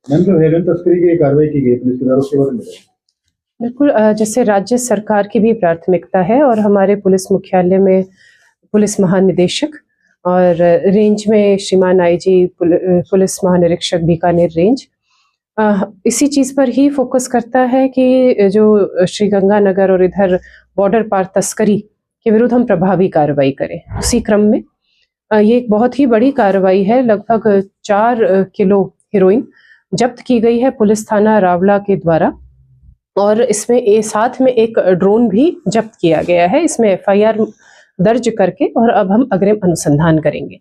Ma'am, जो heroin तस्करी की कार्रवाई की गई पुलिस के द्वारा, उसके बारे में बताइए। बिल्कुल, जैसे राज्य सरकार की भी प्राथमिकता है और हमारे पुलिस मुख्यालय में पुलिस महानिदेशक और रेंज में श्रीमान आईजी पुलिस महानिरीक्षक बीकानेर रेंज इसी चीज पर ही फोकस करता है कि जो श्री गंगानगर और इधर बॉर्डर पार तस्करी के विरुद्ध हम प्रभावी कार्रवाई करें। उसी क्रम में ये एक बहुत ही बड़ी कार्रवाई है। लगभग 4 किलो हेरोइन जब्त की गई है पुलिस थाना रावला के द्वारा और इसमें साथ में एक ड्रोन भी जब्त किया गया है। इसमें एफआईआर दर्ज करके और अब हम अग्रिम अनुसंधान करेंगे।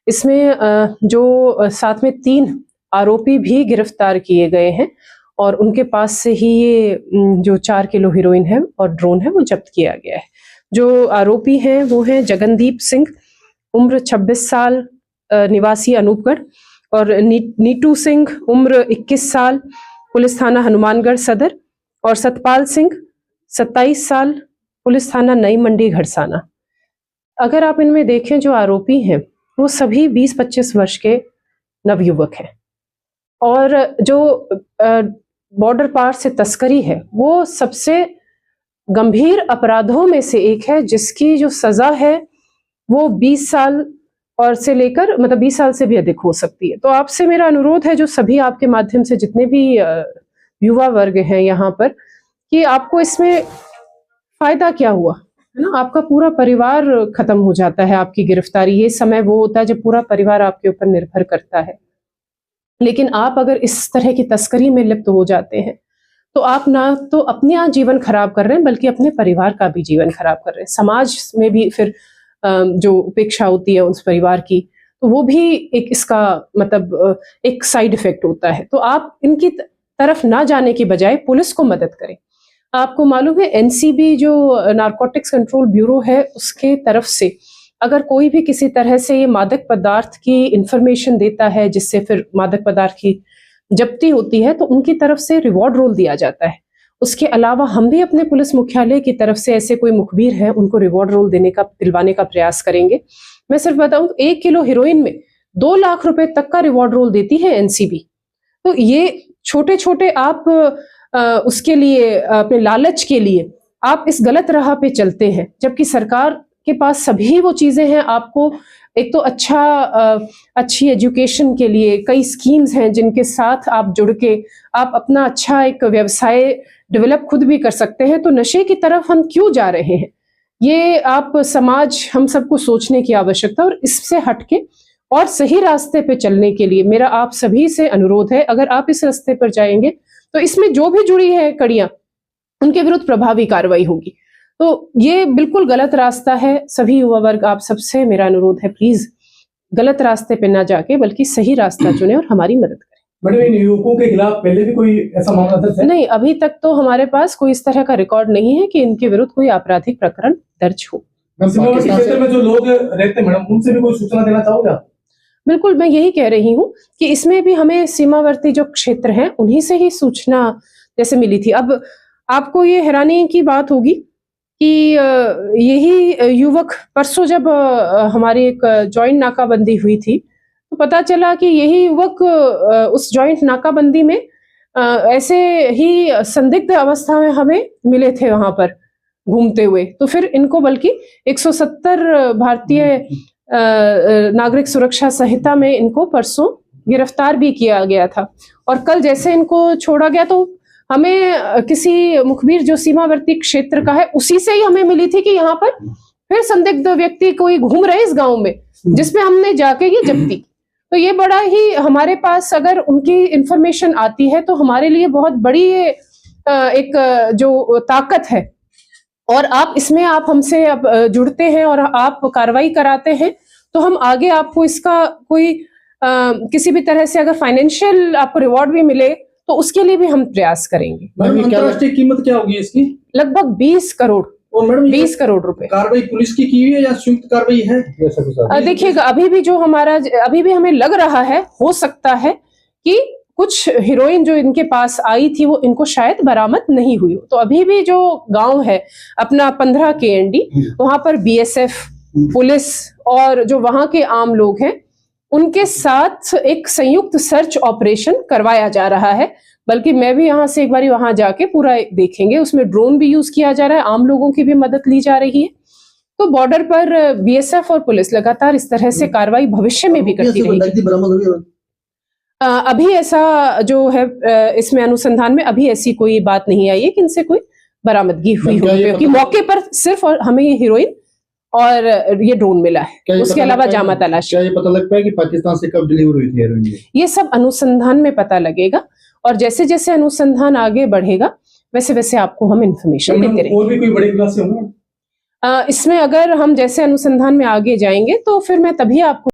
इसमें जो साथ में 3 आरोपी भी गिरफ्तार किए गए हैं और उनके पास से ही ये जो 4 किलो हेरोइन है और ड्रोन है वो जब्त किया गया है। जो आरोपी हैं वो हैं जगनदीप सिंह, उम्र 26 साल, निवासी अनूपगढ़, और नीटू सिंह, उम्र 21 साल, पुलिस थाना हनुमानगढ़ सदर, और सतपाल सिंह 27 साल, पुलिस थाना नई मंडी घड़साना। अगर आप इनमें देखें जो आरोपी हैं वो सभी 20-25 वर्ष के नवयुवक हैं और जो बॉर्डर पार से तस्करी है वो सबसे गंभीर अपराधों में से एक है जिसकी जो सजा है वो 20 साल और से लेकर 20 साल से भी अधिक हो सकती है। तो आपसे मेरा अनुरोध है, जो सभी आपके माध्यम से जितने भी युवा वर्ग हैं यहाँ पर, कि आपको इसमें फायदा क्या हुआ है ना, आपका पूरा परिवार खत्म हो जाता है आपकी गिरफ्तारी। ये समय वो होता है जब पूरा परिवार आपके ऊपर निर्भर करता है, लेकिन आप अगर इस तरह की तस्करी में लिप्त हो जाते हैं तो आप ना तो अपने जीवन खराब कर रहे हैं बल्कि अपने परिवार का भी जीवन खराब कर रहे हैं। समाज में भी फिर जो उपेक्षा होती है उस परिवार की, तो वो भी एक इसका एक साइड इफेक्ट होता है। तो आप इनकी तरफ ना जाने की बजाय पुलिस को मदद करें। आपको मालूम है एनसीबी जो नारकोटिक्स कंट्रोल ब्यूरो है उसके तरफ से अगर कोई भी किसी तरह से ये मादक पदार्थ की इंफॉर्मेशन देता है जिससे फिर मादक पदार्थ की जब्ती होती है तो उनकी तरफ से रिवॉर्ड रोल दिया जाता है। उसके अलावा हम भी अपने पुलिस मुख्यालय की तरफ से ऐसे कोई मुखबिर है उनको रिवॉर्ड रोल दिलवाने का प्रयास करेंगे। मैं सिर्फ बताऊं, 1 किलो हेरोइन में 2 लाख रुपए तक का रिवॉर्ड रोल देती है एनसीबी। तो ये छोटे छोटे आप उसके लिए अपने लालच के लिए आप इस गलत राह पे चलते हैं, जबकि सरकार के पास सभी वो चीजें हैं। आपको एक तो अच्छी एजुकेशन के लिए कई स्कीम्स हैं जिनके साथ आप जुड़ के आप अपना अच्छा एक व्यवसाय डेवलप खुद भी कर सकते हैं। तो नशे की तरफ हम क्यों जा रहे हैं, ये आप समाज हम सबको सोचने की आवश्यकता, और इससे हटके और सही रास्ते पे चलने के लिए मेरा आप सभी से अनुरोध है, अगर आप इस रास्ते पर जाएंगे तो इसमें जो भी जुड़ी है कड़ियां उनके विरुद्ध प्रभावी कार्रवाई होगी। तो ये बिल्कुल गलत रास्ता है। सभी युवा वर्ग, आप सबसे मेरा अनुरोध है, प्लीज गलत रास्ते पे ना जाके बल्कि सही रास्ता चुने और हमारी मदद करें। मैडम, इन युवकों के खिलाफ पहले भी कोई ऐसा मामला दर्ज है? नहीं, अभी तक तो हमारे पास कोई इस तरह का रिकॉर्ड नहीं है कि इनके विरुद्ध कोई आपराधिक प्रकरण दर्ज हो। सीमावर्ती क्षेत्र में जो लोग रहते हैं मैडम, उनसे भी कोई सूचना देना चाहोगे आप? बिल्कुल, मैं यही कह रही हूँ कि इसमें भी हमें सीमावर्ती जो क्षेत्र हैं उन्हीं से ही सूचना जैसे मिली थी। अब आपको ये हैरानी की बात होगी कि यही युवक परसों जब हमारी एक जॉइंट नाकाबंदी हुई थी तो पता चला कि यही युवक उस जॉइंट नाकाबंदी में ऐसे ही संदिग्ध अवस्था में हमें मिले थे वहां पर घूमते हुए। तो फिर इनको बल्कि 170 भारतीय नागरिक सुरक्षा संहिता में इनको परसों गिरफ्तार भी किया गया था, और कल जैसे इनको छोड़ा गया तो हमें किसी मुखबिर जो सीमावर्ती क्षेत्र का है उसी से ही हमें मिली थी कि यहाँ पर फिर संदिग्ध व्यक्ति कोई घूम रहे इस गांव में, जिसमें हमने जाके ये जब्ती। तो ये बड़ा ही हमारे पास अगर उनकी इंफॉर्मेशन आती है तो हमारे लिए बहुत बड़ी एक जो ताकत है, और आप इसमें आप हमसे अब जुड़ते हैं और आप कार्रवाई कराते हैं तो हम आगे आपको इसका कोई किसी भी तरह से अगर फाइनेंशियल आपको रिवॉर्ड भी मिले तो उसके लिए भी हम प्रयास करेंगे। अंतर्राष्ट्रीय कीमत क्या होगी इसकी? लगभग 20 करोड़। और मैडम 20 करोड़ रुपए। कार्रवाई पुलिस की हुई है या संयुक्त कार्रवाई है? देखिएगा, अभी भी हमें लग रहा है, हो सकता है कि कुछ हीरोइन जो इनके पास आई थी वो इनको शायद बरामद नहीं हुई हो। तो अभी भी जो गांव है अपना 15 KND, वहां पर BSF पुलिस और जो वहां के आम लोग हैं उनके साथ एक संयुक्त सर्च ऑपरेशन करवाया जा रहा है। बल्कि मैं भी यहाँ से एक बार वहां जाके पूरा देखेंगे, उसमें ड्रोन भी यूज किया जा रहा है, आम लोगों की भी मदद ली जा रही है। तो बॉर्डर पर बीएसएफ और पुलिस लगातार इस तरह से कार्रवाई भविष्य में भी करती रहेगी। अभी ऐसा जो है इसमें अनुसंधान में अभी ऐसी कोई बात नहीं आई है कि इनसे कोई बरामदगी हुई हो, क्योंकि मौके पर सिर्फ और हमें ये हीरोइन और ये ड्रोन मिला है, उसके अलावा जामा तलाशी। क्या ये पता लग पाया कि पाकिस्तान से कब डिलीवर हुई थी हेरोइन? ये सब अनुसंधान में पता लगेगा, और जैसे जैसे अनुसंधान आगे बढ़ेगा वैसे वैसे आपको हम इंफॉर्मेशन देते रहेंगे। और भी कोई बड़े खुलासे होंगे इसमें अगर हम जैसे अनुसंधान में आगे जाएंगे तो फिर मैं तभी आपको